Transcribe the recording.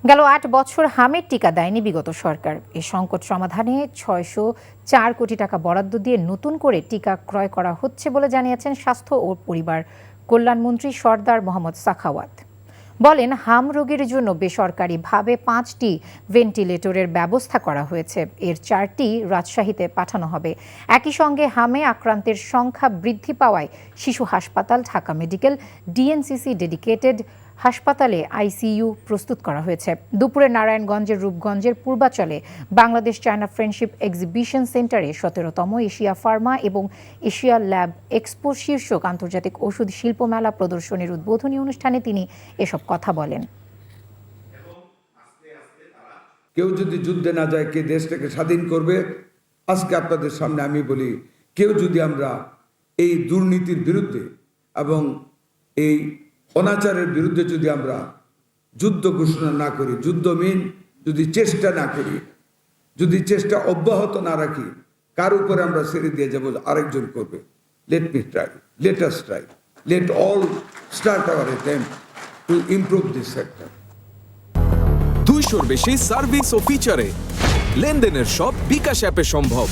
গেল ৮ বছর হামের টিকা দেয়নি বিগত সরকার। এই সংকট সমাধানে ৬০৪ কোটি টাকা বরাদ্দ দিয়ে নতুন করে টিকা ক্রয় করা হচ্ছে বলে জানিয়েছেন স্বাস্থ্য ও পরিবার কল্যাণমন্ত্রী সরদার মোহাম্মদ সাখাওয়াত। বলেন, হাম রোগীর জন্য বেসরকারিভাবে ৫টি ভেন্টিলেটরের ব্যবস্থা করা হয়েছে, এর 4টি রাজশাহীতে পাঠানো হবে। একই সঙ্গে হামে আক্রান্তের সংখ্যা বৃদ্ধি পাওয়ায় শিশু হাসপাতাল, ঢাকা মেডিকেল, ডিএনসিসি ডেডিকেটেড হাসপাতালে আইসিইউ প্রস্তুত করা হয়েছে। দুপুরে নারায়ণগঞ্জের রূপগঞ্জের পূর্বাচলে বাংলাদেশ চায়না ফ্রেন্ডশিপ এক্সিবিশন সেন্টারে 17তম এশিয়া ফার্মা এবং এশিয়া ল্যাব এক্সপো শীর্ষক আন্তর্জাতিক ওষুধ শিল্প মেলা প্রদর্শনীর উদ্বোধনী অনুষ্ঠানে তিনি এসব কথা বলেন। কেউ যদি যুদ্ধে না যায়, কে দেশটাকে স্বাধীন করবে? আজকে আপনাদের সামনে আমি বলি, কেউ যদি আমরা এই দুর্নীতির বিরুদ্ধে এবং এই অনাচারের বিরুদ্ধে যদি আমরা যুদ্ধ ঘোষণা না করি, যুদ্ধহীন যদি চেষ্টা না করি, যদি চেষ্টা অব্যাহত না রাখি, কার উপরে আমরা ছেড়ে দিয়ে যাবো? আরেকজন করবে। Let me try, let us try, let all start our attempt to improve this sector. 200-র বেশি সার্ভিস ও ফিচারে লেনদেনের সব বিকাশ অ্যাপে সম্ভব।